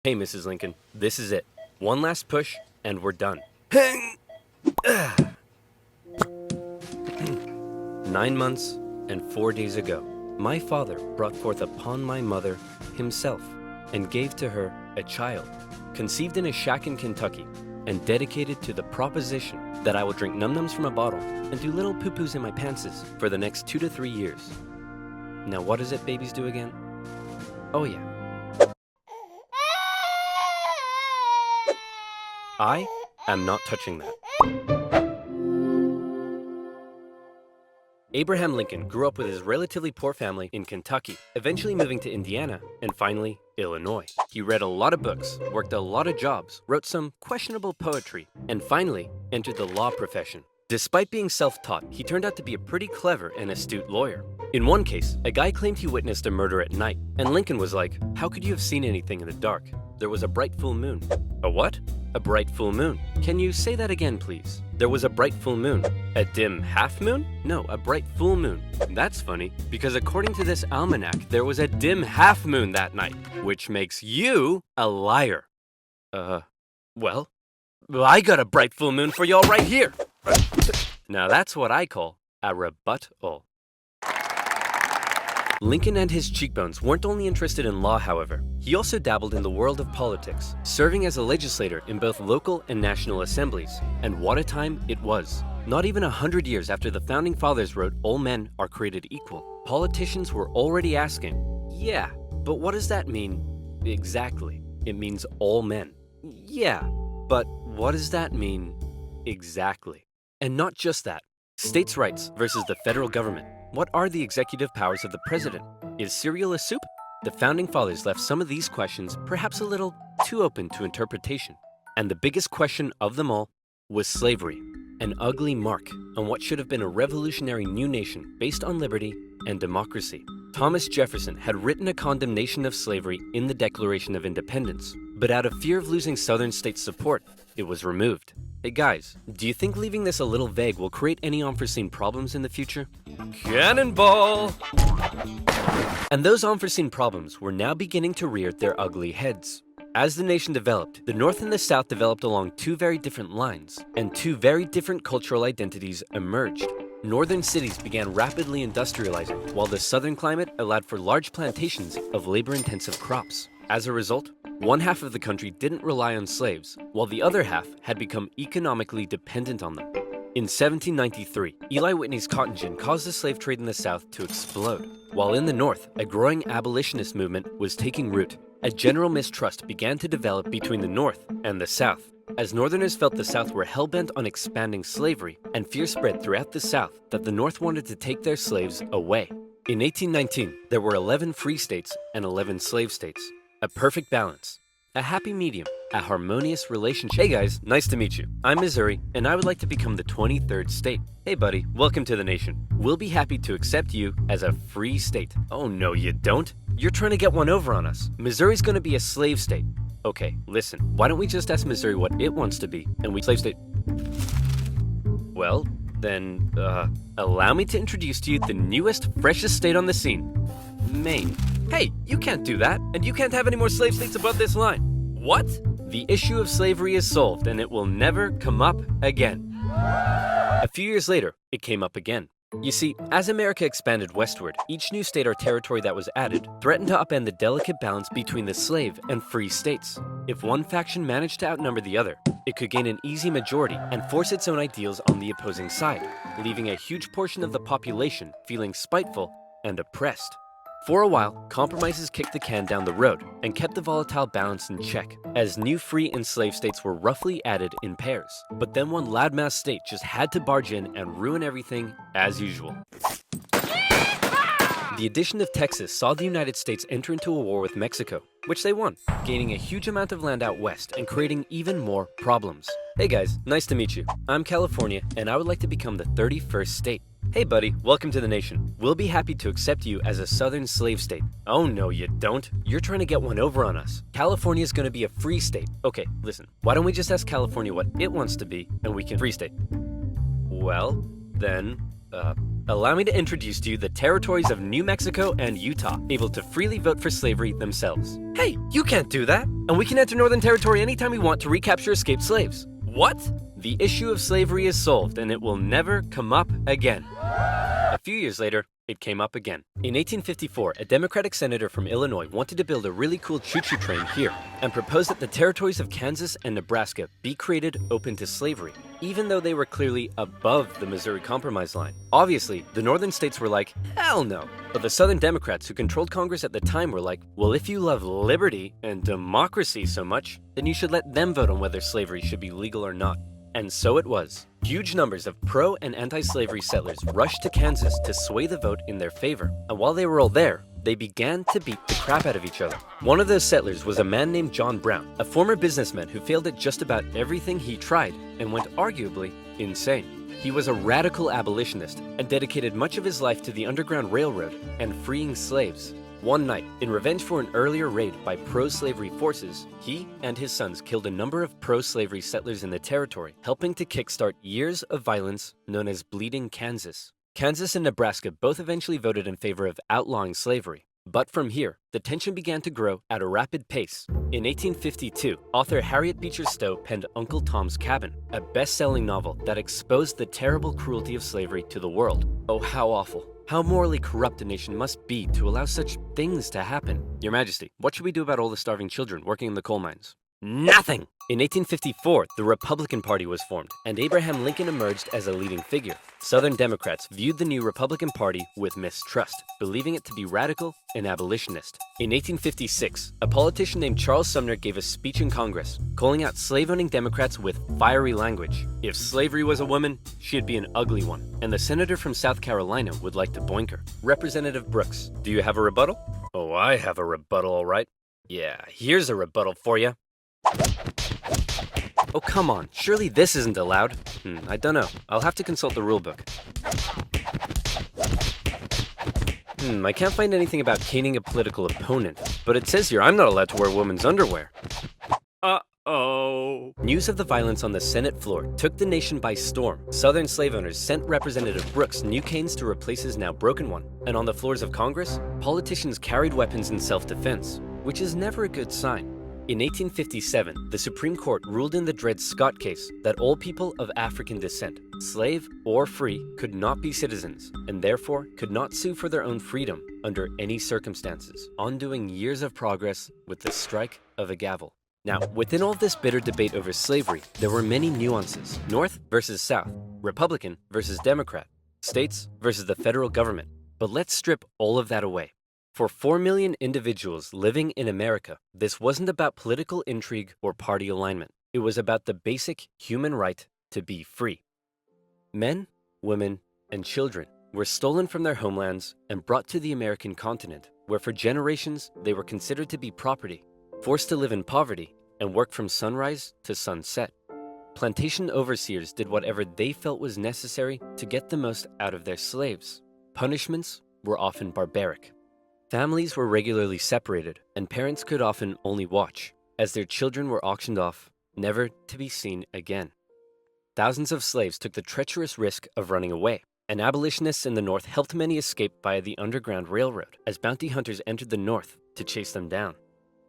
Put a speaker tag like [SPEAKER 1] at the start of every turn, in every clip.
[SPEAKER 1] Hey, Mrs. Lincoln, this is it. One last push, and we're done. 9 months and 4 days ago, my father brought forth upon my mother himself and gave to her a child, conceived in a shack in Kentucky and dedicated to the proposition that I will drink num-nums from a bottle and do little poo-poos in my pantses for the next 2 to 3 years. Now what is it babies do again? Oh yeah. I am not touching that. Abraham Lincoln grew up with his relatively poor family in Kentucky, eventually moving to Indiana, and finally, Illinois. He read a lot of books, worked a lot of jobs, wrote some questionable poetry, and finally entered the law profession. Despite being self-taught, he turned out to be a pretty clever and astute lawyer. In one case, a guy claimed he witnessed a murder at night, and Lincoln was like, "How could you have seen anything in the dark? There was a bright full moon." A what? A bright full moon. Can you say that again, please? There was a bright full moon. A dim half moon? No, a bright full moon. That's funny, because according to this almanac, there was a dim half moon that night, which makes you a liar. Well, I got a bright full moon for y'all right here. Now that's what I call a rebuttal. Lincoln and his cheekbones weren't only interested in law, however. He also dabbled in the world of politics, serving as a legislator in both local and national assemblies. And what a time it was. Not even 100 years after the Founding Fathers wrote all men are created equal, politicians were already asking, yeah, but what does that mean exactly? It means all men. Yeah, but what does that mean exactly? And not just that. States' rights versus the federal government. What are the executive powers of the president? Is cereal a soup? The Founding Fathers left some of these questions perhaps a little too open to interpretation. And the biggest question of them all was slavery, an ugly mark on what should have been a revolutionary new nation based on liberty and democracy. Thomas Jefferson had written a condemnation of slavery in the Declaration of Independence, but out of fear of losing Southern states' support, it was removed. Hey guys, do you think leaving this a little vague will create any unforeseen problems in the future? Cannonball! And those unforeseen problems were now beginning to rear their ugly heads. As the nation developed, the North and the South developed along two very different lines, and two very different cultural identities emerged. Northern cities began rapidly industrializing, while the southern climate allowed for large plantations of labor-intensive crops. As a result, one half of the country didn't rely on slaves, while the other half had become economically dependent on them. In 1793, Eli Whitney's cotton gin caused the slave trade in the South to explode. While in the North, a growing abolitionist movement was taking root. A general mistrust began to develop between the North and the South, as Northerners felt the South were hell-bent on expanding slavery, and fear spread throughout the South that the North wanted to take their slaves away. In 1819, there were 11 free states and 11 slave states. A perfect balance, a happy medium, a harmonious relationship. Hey guys, nice to meet you. I'm Missouri, and I would like to become the 23rd state. Hey buddy, welcome to the nation. We'll be happy to accept you as a free state. Oh no, you don't. You're trying to get one over on us. Missouri's gonna be a slave state. Okay, listen, why don't we just ask Missouri what it wants to be, and we slave state. Well, then, allow me to introduce to you the newest, freshest state on the scene, Maine. Hey, you can't do that, and you can't have any more slave states above this line. What? The issue of slavery is solved, and it will never come up again. A few years later, it came up again. You see, as America expanded westward, each new state or territory that was added threatened to upend the delicate balance between the slave and free states. If one faction managed to outnumber the other, it could gain an easy majority and force its own ideals on the opposing side, leaving a huge portion of the population feeling spiteful and oppressed. For a while, compromises kicked the can down the road and kept the volatile balance in check, as new free and slave states were roughly added in pairs. But then one loudmouth state just had to barge in and ruin everything as usual. The addition of Texas saw the United States enter into a war with Mexico, which they won, gaining a huge amount of land out west and creating even more problems. Hey guys, nice to meet you. I'm California, and I would like to become the 31st state. Hey buddy, welcome to the nation. We'll be happy to accept you as a southern slave state. Oh no, you don't. You're trying to get one over on us. California's gonna be a free state. Okay, listen, why don't we just ask California what it wants to be, and we can free state. Well, then, Allow me to introduce to you the territories of New Mexico and Utah, able to freely vote for slavery themselves. Hey, you can't do that! And we can enter Northern Territory anytime we want to recapture escaped slaves. What? The issue of slavery is solved and it will never come up again. A few years later, it came up again. In 1854, a Democratic senator from Illinois wanted to build a really cool choo-choo train here and proposed that the territories of Kansas and Nebraska be created open to slavery, even though they were clearly above the Missouri Compromise line. Obviously, the northern states were like, hell no. But the Southern Democrats who controlled Congress at the time were like, well, if you love liberty and democracy so much, then you should let them vote on whether slavery should be legal or not. And so it was. Huge numbers of pro- and anti-slavery settlers rushed to Kansas to sway the vote in their favor. And while they were all there, they began to beat the crap out of each other. One of those settlers was a man named John Brown, a former businessman who failed at just about everything he tried and went arguably insane. He was a radical abolitionist and dedicated much of his life to the Underground Railroad and freeing slaves. One night, in revenge for an earlier raid by pro-slavery forces, he and his sons killed a number of pro-slavery settlers in the territory, helping to kickstart years of violence known as Bleeding Kansas. Kansas and Nebraska both eventually voted in favor of outlawing slavery. But from here, the tension began to grow at a rapid pace. In 1852, author Harriet Beecher Stowe penned Uncle Tom's Cabin, a best-selling novel that exposed the terrible cruelty of slavery to the world. Oh, how awful. How morally corrupt a nation must be to allow such things to happen. Your Majesty, what should we do about all the starving children working in the coal mines? Nothing! In 1854, the Republican Party was formed, and Abraham Lincoln emerged as a leading figure. Southern Democrats viewed the new Republican Party with mistrust, believing it to be radical and abolitionist. In 1856, a politician named Charles Sumner gave a speech in Congress, calling out slave-owning Democrats with fiery language. If slavery was a woman, she'd be an ugly one, and the senator from South Carolina would like to boink her. Representative Brooks, do you have a rebuttal? Oh, I have a rebuttal, all right. Yeah, here's a rebuttal for you. Oh, come on. Surely this isn't allowed. I don't know. I'll have to consult the rulebook. I can't find anything about caning a political opponent, but it says here I'm not allowed to wear women's underwear. Uh-oh. News of the violence on the Senate floor took the nation by storm. Southern slave owners sent Representative Brooks new canes to replace his now broken one. And on the floors of Congress, politicians carried weapons in self-defense, which is never a good sign. In 1857, the Supreme Court ruled in the Dred Scott case that all people of African descent, slave or free, could not be citizens, and therefore could not sue for their own freedom under any circumstances, undoing years of progress with the strike of a gavel. Now, within all this bitter debate over slavery, there were many nuances. North versus South, Republican versus Democrat, states versus the federal government. But let's strip all of that away. For 4 million individuals living in America, this wasn't about political intrigue or party alignment. It was about the basic human right to be free. Men, women, and children were stolen from their homelands and brought to the American continent, where for generations they were considered to be property, forced to live in poverty, and work from sunrise to sunset. Plantation overseers did whatever they felt was necessary to get the most out of their slaves. Punishments were often barbaric. Families were regularly separated, and parents could often only watch, as their children were auctioned off, never to be seen again. Thousands of slaves took the treacherous risk of running away, and abolitionists in the North helped many escape via the Underground Railroad, as bounty hunters entered the North to chase them down.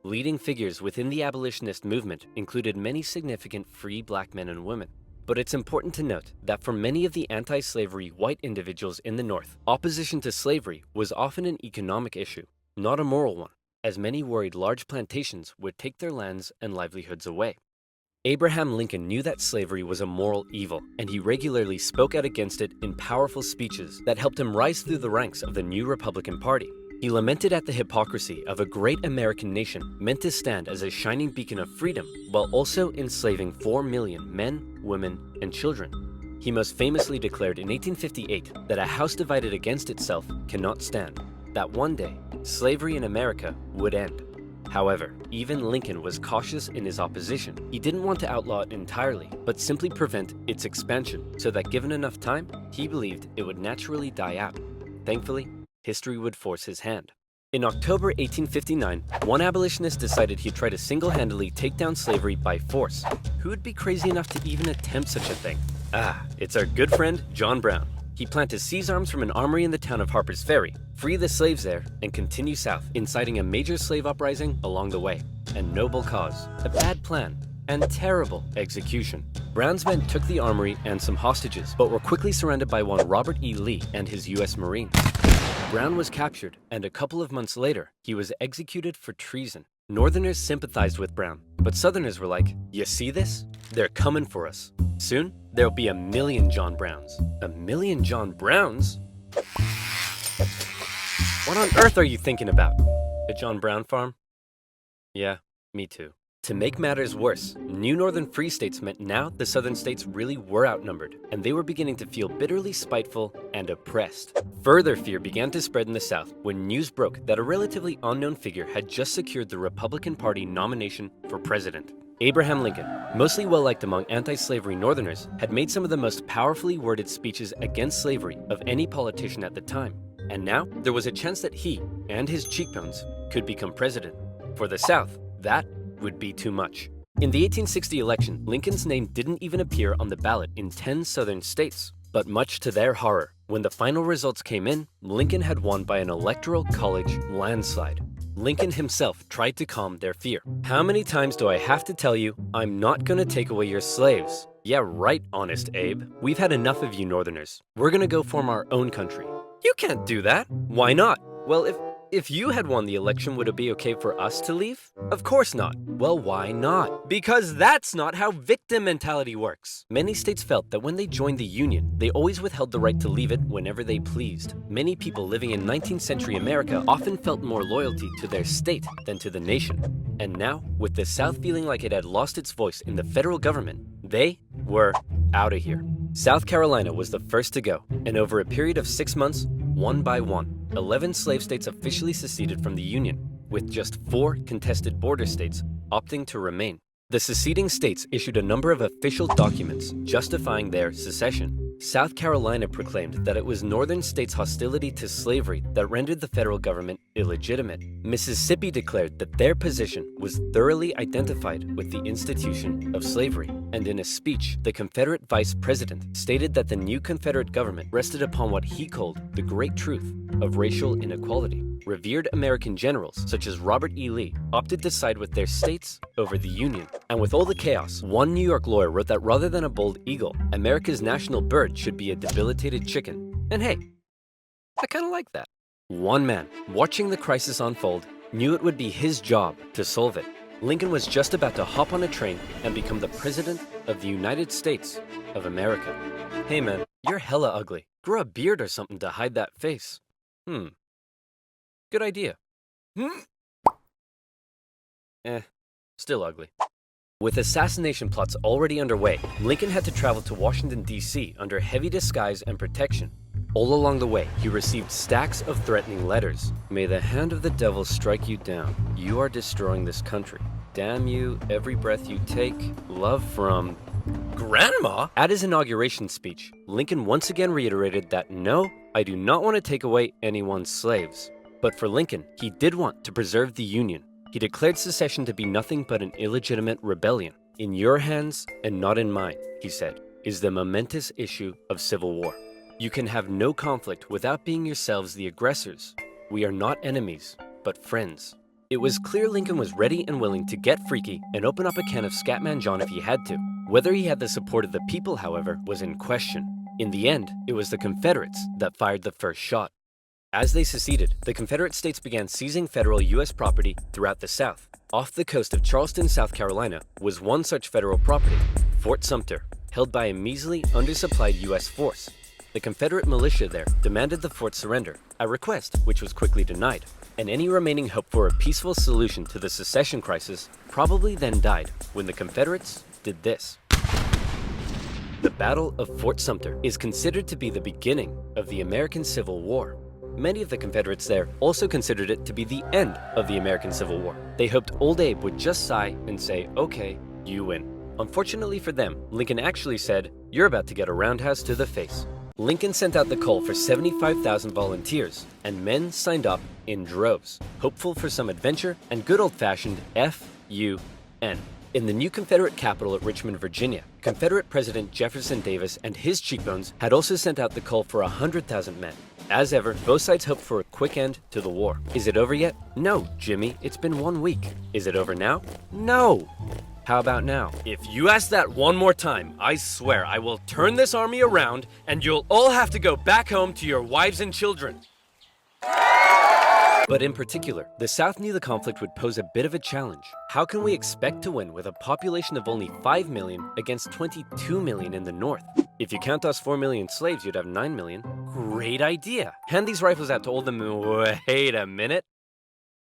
[SPEAKER 1] Leading figures within the abolitionist movement included many significant free black men and women. But it's important to note that for many of the anti-slavery white individuals in the North, opposition to slavery was often an economic issue, not a moral one, as many worried large plantations would take their lands and livelihoods away. Abraham Lincoln knew that slavery was a moral evil, and he regularly spoke out against it in powerful speeches that helped him rise through the ranks of the new Republican Party. He lamented at the hypocrisy of a great American nation meant to stand as a shining beacon of freedom while also enslaving 4 million men, women, and children. He most famously declared in 1858 that a house divided against itself cannot stand, that one day slavery in America would end. However, even Lincoln was cautious in his opposition. He didn't want to outlaw it entirely, but simply prevent its expansion so that given enough time, he believed it would naturally die out. Thankfully, history would force his hand. In October 1859, one abolitionist decided he'd try to single-handedly take down slavery by force. Who would be crazy enough to even attempt such a thing? It's our good friend, John Brown. He planned to seize arms from an armory in the town of Harper's Ferry, free the slaves there, and continue south, inciting a major slave uprising along the way. A noble cause, a bad plan, and terrible execution. Brown's men took the armory and some hostages, but were quickly surrounded by one Robert E. Lee and his U.S. Marines. Brown was captured, and a couple of months later, he was executed for treason. Northerners sympathized with Brown, but Southerners were like, "You see this? They're coming for us. Soon, there'll be 1 million John Browns." 1 million John Browns? What on earth are you thinking about? A John Brown farm? Yeah, me too. To make matters worse, new northern free states meant now the southern states really were outnumbered, and they were beginning to feel bitterly spiteful and oppressed. Further fear began to spread in the South when news broke that a relatively unknown figure had just secured the Republican Party nomination for president. Abraham Lincoln, mostly well-liked among anti-slavery Northerners, had made some of the most powerfully worded speeches against slavery of any politician at the time. And now, there was a chance that he and his cheekbones could become president. For the South, that would be too much. In the 1860 election, Lincoln's name didn't even appear on the ballot in 10 southern states. But much to their horror, when the final results came in, Lincoln had won by an electoral college landslide. Lincoln himself tried to calm their fear. "How many times do I have to tell you, I'm not gonna take away your slaves?" "Yeah, right, Honest Abe. We've had enough of you Northerners. We're gonna go form our own country." "You can't do that." "Why not?" "Well, if you had won the election, would it be okay for us to leave?" "Of course not." "Well, why not?" "Because that's not how victim mentality works." Many states felt that when they joined the Union, they always withheld the right to leave it whenever they pleased. Many people living in 19th century America often felt more loyalty to their state than to the nation. And now, with the South feeling like it had lost its voice in the federal government, they were out of here. South Carolina was the first to go, and over a period of 6 months, one by one, 11 slave states officially seceded from the Union, with just 4 contested border states opting to remain. The seceding states issued a number of official documents justifying their secession. South Carolina proclaimed that it was northern states' hostility to slavery that rendered the federal government illegitimate. Mississippi declared that their position was thoroughly identified with the institution of slavery. And in a speech, the Confederate vice president stated that the new Confederate government rested upon what he called the great truth of racial inequality. Revered American generals, such as Robert E. Lee, opted to side with their states over the Union. And with all the chaos, one New York lawyer wrote that rather than a bald eagle, America's national bird should be a debilitated chicken. And hey, I kind of like that. One man, watching the crisis unfold, knew it would be his job to solve it. Lincoln was just about to hop on a train and become the President of the United States of America. Hey man, you're hella ugly. Grow a beard or something to hide that face. Good idea. Still ugly. With assassination plots already underway, Lincoln had to travel to Washington, D.C. under heavy disguise and protection. All along the way, he received stacks of threatening letters. "May the hand of the devil strike you down. You are destroying this country. Damn you, every breath you take. Love from Grandma." At his inauguration speech, Lincoln once again reiterated that no, I do not want to take away anyone's slaves. But for Lincoln, he did want to preserve the Union. He declared secession to be nothing but an illegitimate rebellion. "In your hands and not in mine," he said, "is the momentous issue of civil war. You can have no conflict without being yourselves the aggressors. We are not enemies, but friends." It was clear Lincoln was ready and willing to get freaky and open up a can of Scatman John if he had to. Whether he had the support of the people, however, was in question. In the end, it was the Confederates that fired the first shot. As they seceded, the Confederate states began seizing federal U.S. property throughout the South. Off the coast of Charleston, South Carolina, was one such federal property, Fort Sumter, held by a measly, undersupplied U.S. force. The Confederate militia there demanded the fort surrender, a request which was quickly denied, and any remaining hope for a peaceful solution to the secession crisis probably then died when the Confederates did this. The Battle of Fort Sumter is considered to be the beginning of the American Civil War. Many of the Confederates there also considered it to be the end of the American Civil War. They hoped Old Abe would just sigh and say, "Okay, you win." Unfortunately for them, Lincoln actually said, "You're about to get a roundhouse to the face." Lincoln sent out the call for 75,000 volunteers, and men signed up in droves, hopeful for some adventure and good old-fashioned F-U-N. In the new Confederate capital at Richmond, Virginia, Confederate President Jefferson Davis and his cheekbones had also sent out the call for 100,000 men. As ever, both sides hoped for a quick end to the war. Is it over yet? No, Jimmy, it's been 1 week. Is it over now? No. How about now? If you ask that one more time, I swear I will turn this army around and you'll all have to go back home to your wives and children. But in particular, the South knew the conflict would pose a bit of a challenge. How can we expect to win with a population of only 5 million against 22 million in the North? If you count us 4 million slaves, you'd have 9 million. Great idea. Hand these rifles out to all the men. Wait a minute.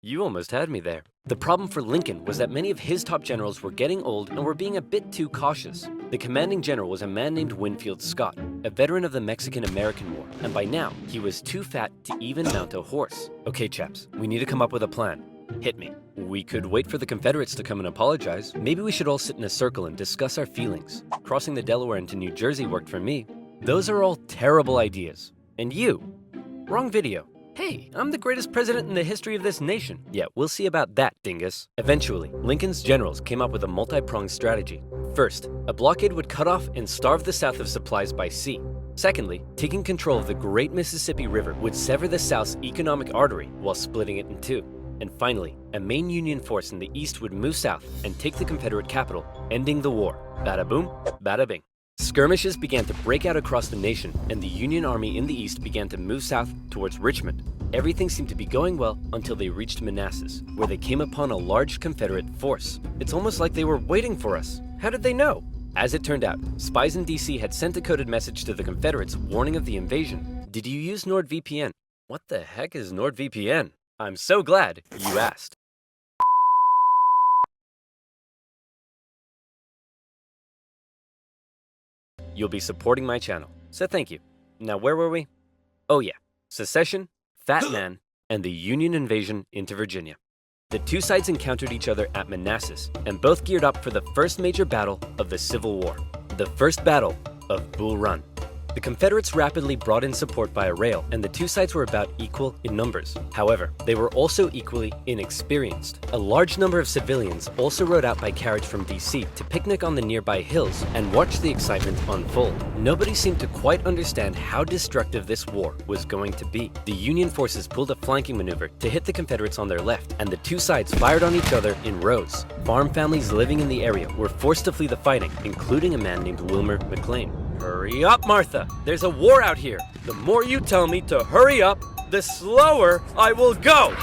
[SPEAKER 1] You almost had me there. The problem for Lincoln was that many of his top generals were getting old and were being a bit too cautious. The commanding general was a man named Winfield Scott, a veteran of the Mexican-American War, and by now, he was too fat to even mount a horse. Okay, chaps, we need to come up with a plan. Hit me. We could wait for the Confederates to come and apologize. Maybe we should all sit in a circle and discuss our feelings. Crossing the Delaware into New Jersey worked for me. Those are all terrible ideas. And you? Wrong video. Hey, I'm the greatest president in the history of this nation. Yeah, we'll see about that, dingus. Eventually, Lincoln's generals came up with a multi-pronged strategy. First, a blockade would cut off and starve the South of supplies by sea. Secondly, taking control of the Great Mississippi River would sever the South's economic artery while splitting it in two. And finally, a main Union force in the East would move south and take the Confederate capital, ending the war. Bada boom, bada bing. Skirmishes began to break out across the nation, and the Union Army in the East began to move south towards Richmond. Everything seemed to be going well until they reached Manassas, where they came upon a large Confederate force. It's almost like they were waiting for us. How did they know? As it turned out, spies in DC had sent a coded message to the Confederates warning of the invasion. Did you use NordVPN? What the heck is NordVPN? I'm so glad you asked. You'll be supporting my channel, so thank you. Now where were we? Oh yeah, secession, Fat Man, and the Union invasion into Virginia. The two sides encountered each other at Manassas, and both geared up for the first major battle of the Civil War, the First Battle of Bull Run. The Confederates rapidly brought in support via rail, and the two sides were about equal in numbers. However, they were also equally inexperienced. A large number of civilians also rode out by carriage from DC to picnic on the nearby hills and watch the excitement unfold. Nobody seemed to quite understand how destructive this war was going to be. The Union forces pulled a flanking maneuver to hit the Confederates on their left, and the two sides fired on each other in rows. Farm families living in the area were forced to flee the fighting, including a man named Wilmer McLean. Hurry up, Martha! There's a war out here! The more you tell me to hurry up, the slower I will go!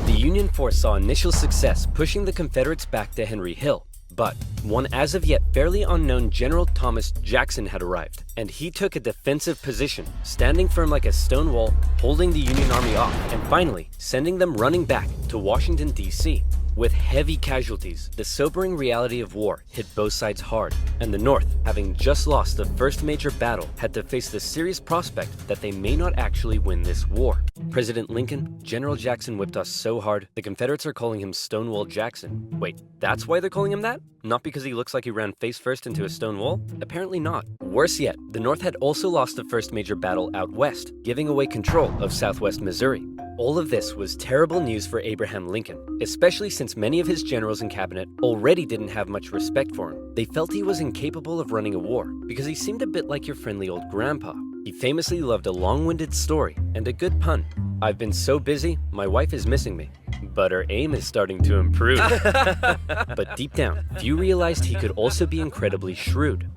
[SPEAKER 1] The Union force saw initial success pushing the Confederates back to Henry Hill, but one as of yet fairly unknown General Thomas Jackson had arrived, and he took a defensive position, standing firm like a stone wall, holding the Union army off, and finally sending them running back to Washington, D.C. With heavy casualties, the sobering reality of war hit both sides hard, and the North, having just lost the first major battle, had to face the serious prospect that they may not actually win this war. President Lincoln, General Jackson whipped us so hard, the Confederates are calling him Stonewall Jackson. Wait, that's why they're calling him that? Not because he looks like he ran face first into a stone wall? Apparently not. Worse yet, the North had also lost the first major battle out west, giving away control of southwest Missouri. All of this was terrible news for Abraham Lincoln, especially since many of his generals and cabinet already didn't have much respect for him. They felt he was incapable of running a war because he seemed a bit like your friendly old grandpa. He famously loved a long-winded story and a good pun. I've been so busy, my wife is missing me. But her aim is starting to improve. But deep down, few realized he could also be incredibly shrewd.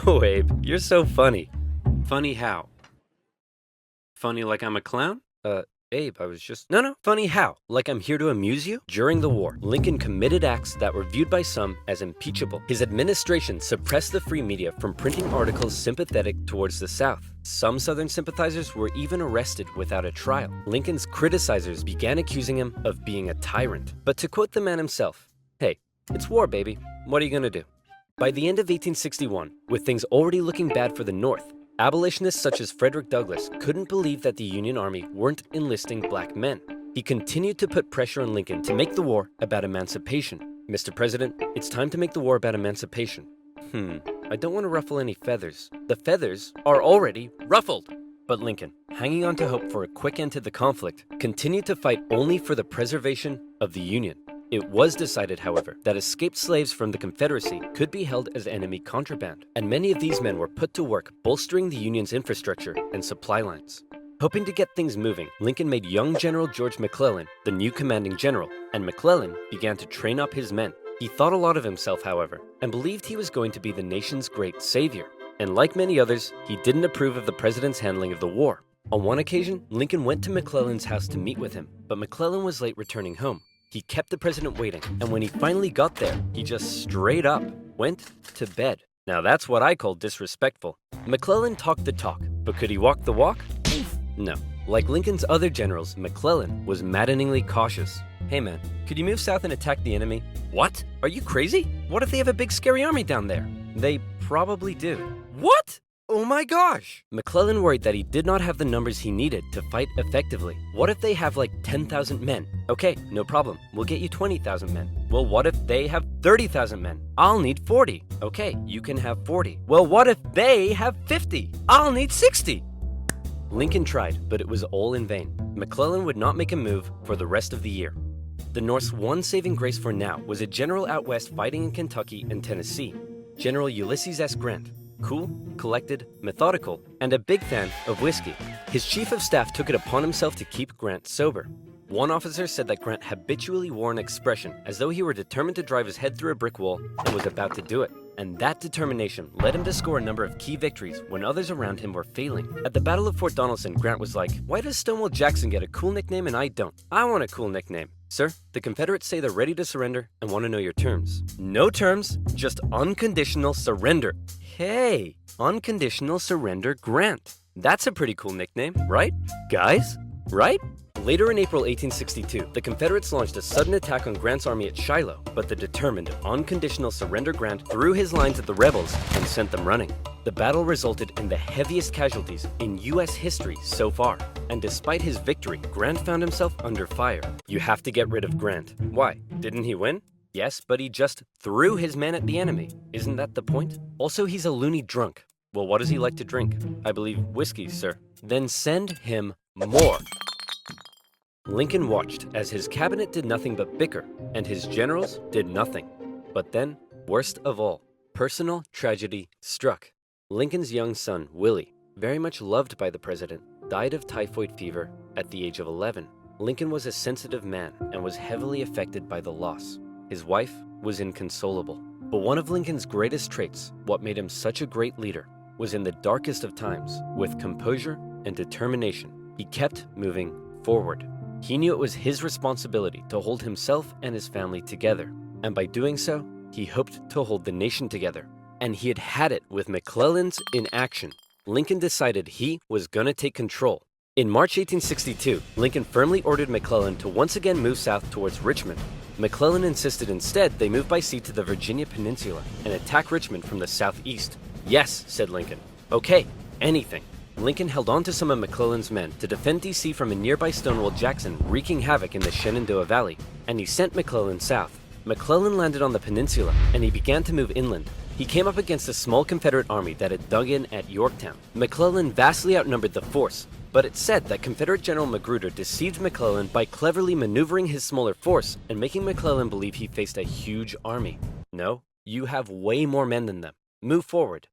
[SPEAKER 1] Oh, Abe, you're so funny. Funny how? Funny like I'm a clown? Abe, I was just... No, funny how? Like I'm here to amuse you? During the war, Lincoln committed acts that were viewed by some as impeachable. His administration suppressed the free media from printing articles sympathetic towards the South. Some Southern sympathizers were even arrested without a trial. Lincoln's criticizers began accusing him of being a tyrant. But to quote the man himself, "Hey, it's war, baby. What are you gonna do?" By the end of 1861, with things already looking bad for the North, abolitionists such as Frederick Douglass couldn't believe that the Union Army weren't enlisting black men. He continued to put pressure on Lincoln to make the war about emancipation. "Mr. President, it's time to make the war about emancipation." I don't want to ruffle any feathers. The feathers are already ruffled. But Lincoln, hanging on to hope for a quick end to the conflict, continued to fight only for the preservation of the Union. It was decided, however, that escaped slaves from the Confederacy could be held as enemy contraband, and many of these men were put to work bolstering the Union's infrastructure and supply lines. Hoping to get things moving, Lincoln made young General George McClellan the new commanding general, and McClellan began to train up his men. He thought a lot of himself, however, and believed he was going to be the nation's great savior. And like many others, he didn't approve of the president's handling of the war. On one occasion, Lincoln went to McClellan's house to meet with him, but McClellan was late returning home. He kept the president waiting, and when he finally got there, he just straight up went to bed. Now that's what I call disrespectful. McClellan talked the talk, but could he walk the walk? No. Like Lincoln's other generals, McClellan was maddeningly cautious. Hey man, could you move south and attack the enemy? What? Are you crazy? What if they have a big scary army down there? They probably do. What? Oh my gosh! McClellan worried that he did not have the numbers he needed to fight effectively. What if they have like 10,000 men? Okay, no problem. We'll get you 20,000 men. Well, what if they have 30,000 men? I'll need 40. Okay, you can have 40. Well, what if they have 50? I'll need 60. Lincoln tried, but it was all in vain. McClellan would not make a move for the rest of the year. The North's one saving grace for now was a general out west fighting in Kentucky and Tennessee, General Ulysses S. Grant. Cool, collected, methodical, and a big fan of whiskey. His chief of staff took it upon himself to keep Grant sober. One officer said that Grant habitually wore an expression as though he were determined to drive his head through a brick wall and was about to do it. And that determination led him to score a number of key victories when others around him were failing. At the Battle of Fort Donelson, Grant was like, "Why does Stonewall Jackson get a cool nickname and I don't? I want a cool nickname." "Sir, the Confederates say they're ready to surrender and want to know your terms." "No terms, just unconditional surrender." Hey, unconditional surrender Grant. That's a pretty cool nickname, right? Guys, right? Later in April 1862, the Confederates launched a sudden attack on Grant's army at Shiloh, but the determined, unconditional surrender Grant threw his lines at the rebels and sent them running. The battle resulted in the heaviest casualties in U.S. history so far, and despite his victory, Grant found himself under fire. You have to get rid of Grant. Why? Didn't he win? Yes, but he just threw his men at the enemy. Isn't that the point? Also, he's a loony drunk. Well, what does he like to drink? I believe whiskey, sir. Then send him more. Lincoln watched as his cabinet did nothing but bicker, and his generals did nothing. But then, worst of all, personal tragedy struck. Lincoln's young son, Willie, very much loved by the president, died of typhoid fever at the age of 11. Lincoln was a sensitive man and was heavily affected by the loss. His wife was inconsolable. But one of Lincoln's greatest traits, what made him such a great leader, was in the darkest of times, with composure and determination, he kept moving forward. He knew it was his responsibility to hold himself and his family together, and by doing so, he hoped to hold the nation together. And he had it with McClellan's inaction. Lincoln decided he was gonna take control. In March 1862, Lincoln firmly ordered McClellan to once again move south towards Richmond. McClellan insisted instead they move by sea to the Virginia Peninsula and attack Richmond from the southeast. "Yes," said Lincoln. "Okay, anything." Lincoln held on to some of McClellan's men to defend D.C. from a nearby Stonewall Jackson wreaking havoc in the Shenandoah Valley, and he sent McClellan south. McClellan landed on the peninsula, and he began to move inland. He came up against a small Confederate army that had dug in at Yorktown. McClellan vastly outnumbered the force, but it's said that Confederate General Magruder deceived McClellan by cleverly maneuvering his smaller force and making McClellan believe he faced a huge army. "No, you have way more men than them. Move forward."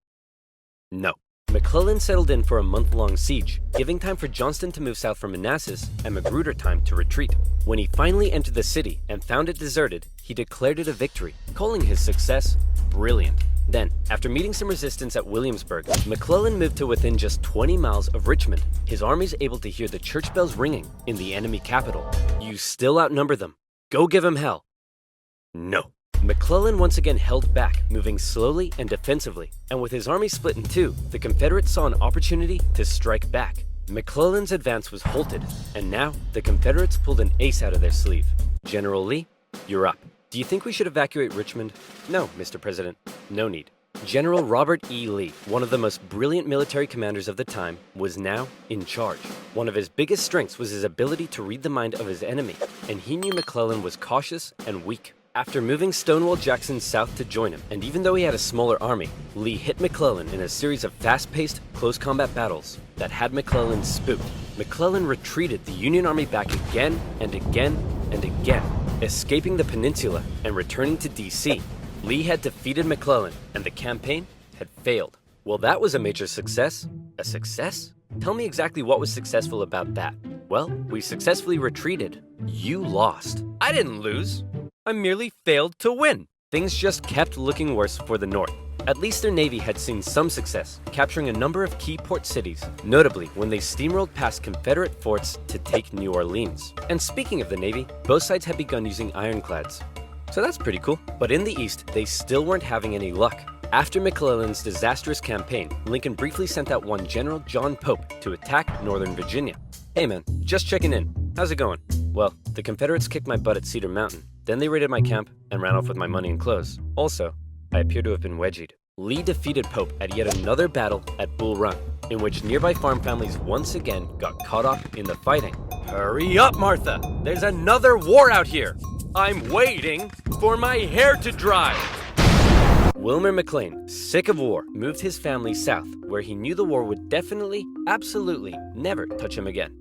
[SPEAKER 1] No. McClellan settled in for a month-long siege, giving time for Johnston to move south from Manassas and Magruder time to retreat. When he finally entered the city and found it deserted, he declared it a victory, calling his success brilliant. Then, after meeting some resistance at Williamsburg, McClellan moved to within just 20 miles of Richmond, his armies able to hear the church bells ringing in the enemy capital. "You still outnumber them. Go give them hell." No. McClellan once again held back, moving slowly and defensively, and with his army split in two, the Confederates saw an opportunity to strike back. McClellan's advance was halted, and now the Confederates pulled an ace out of their sleeve. "General Lee, you're up. Do you think we should evacuate Richmond?" "No, Mr. President, no need." General Robert E. Lee, one of the most brilliant military commanders of the time, was now in charge. One of his biggest strengths was his ability to read the mind of his enemy, and he knew McClellan was cautious and weak. After moving Stonewall Jackson south to join him, and even though he had a smaller army, Lee hit McClellan in a series of fast-paced, close combat battles that had McClellan spooked. McClellan retreated the Union Army back again and again and again, escaping the peninsula and returning to DC. Lee had defeated McClellan, and the campaign had failed. Well, that was a major success. A success? Tell me exactly what was successful about that. Well, we successfully retreated. You lost. I didn't lose. I merely failed to win. Things just kept looking worse for the North. At least their navy had seen some success, capturing a number of key port cities, notably when they steamrolled past Confederate forts to take New Orleans. And speaking of the navy, both sides had begun using ironclads. So that's pretty cool. But in the East, they still weren't having any luck. After McClellan's disastrous campaign, Lincoln briefly sent out one General John Pope to attack Northern Virginia. Hey man, just checking in. How's it going? Well, the Confederates kicked my butt at Cedar Mountain. Then they raided my camp and ran off with my money and clothes. Also, I appear to have been wedgied. Lee defeated Pope at yet another battle at Bull Run, in which nearby farm families once again got caught up in the fighting. Hurry up, Martha! There's another war out here! I'm waiting for my hair to dry! Wilmer McLean, sick of war, moved his family south, where he knew the war would definitely, absolutely, never touch him again.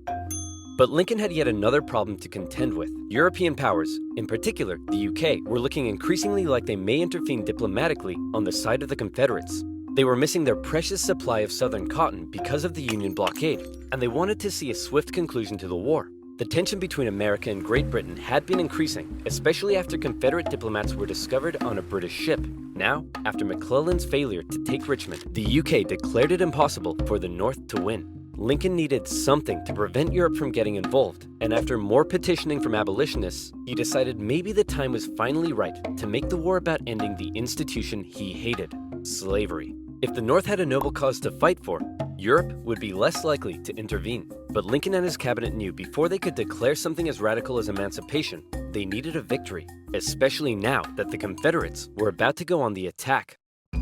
[SPEAKER 1] But Lincoln had yet another problem to contend with. European powers, in particular the UK, were looking increasingly like they may intervene diplomatically on the side of the Confederates. They were missing their precious supply of southern cotton because of the Union blockade, and they wanted to see a swift conclusion to the war. The tension between America and Great Britain had been increasing, especially after Confederate diplomats were discovered on a British ship. Now, after McClellan's failure to take Richmond, the UK declared it impossible for the North to win. Lincoln needed something to prevent Europe from getting involved, and after more petitioning from abolitionists, he decided maybe the time was finally right to make the war about ending the institution he hated: slavery. If the North had a noble cause to fight for, Europe would be less likely to intervene. But Lincoln and his cabinet knew before they could declare something as radical as emancipation, they needed a victory, especially now that the Confederates were about to go on the attack.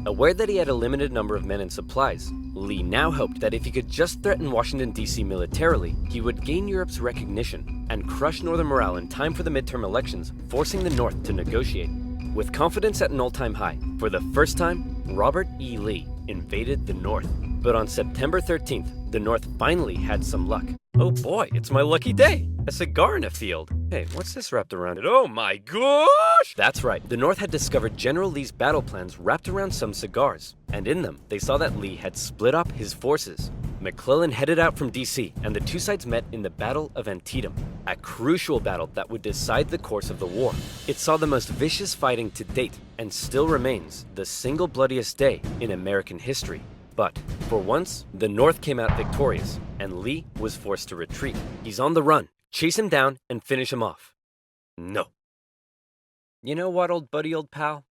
[SPEAKER 1] Aware that he had a limited number of men and supplies, Lee now hoped that if he could just threaten Washington, D.C. militarily, he would gain Europe's recognition and crush Northern morale in time for the midterm elections, forcing the North to negotiate. With confidence at an all-time high, for the first time, Robert E. Lee invaded the North. But on September 13th, the North finally had some luck. Oh boy, it's my lucky day! A cigar in a field. Hey, what's this wrapped around it? Oh my gosh! That's right, the North had discovered General Lee's battle plans wrapped around some cigars. And in them, they saw that Lee had split up his forces. McClellan headed out from DC, and the two sides met in the Battle of Antietam, a crucial battle that would decide the course of the war. It saw the most vicious fighting to date, and still remains the single bloodiest day in American history. But, for once, the North came out victorious, and Lee was forced to retreat. He's on the run. Chase him down and finish him off. No. You know what, old buddy, old pal?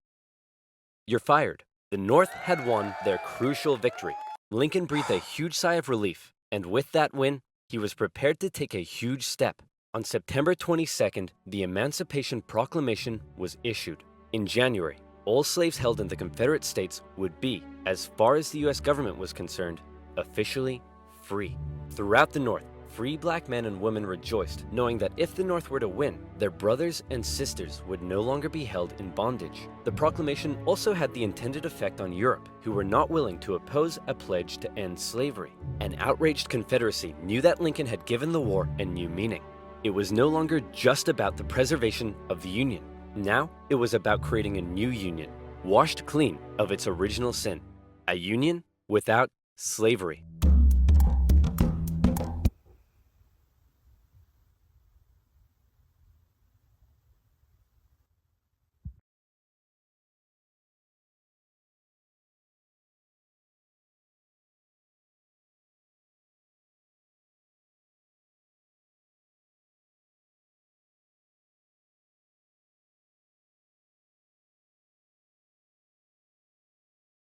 [SPEAKER 1] You're fired. The North had won their crucial victory. Lincoln breathed a huge sigh of relief, and with that win, he was prepared to take a huge step. On September 22nd, the Emancipation Proclamation was issued. In January, all slaves held in the Confederate States would be, as far as the U.S. government was concerned, officially free. Throughout the North, free black men and women rejoiced, knowing that if the North were to win, their brothers and sisters would no longer be held in bondage. The proclamation also had the intended effect on Europe, who were not willing to oppose a pledge to end slavery. An outraged Confederacy knew that Lincoln had given the war a new meaning. It was no longer just about the preservation of the Union. Now, it was about creating a new Union, washed clean of its original sin. A Union without slavery.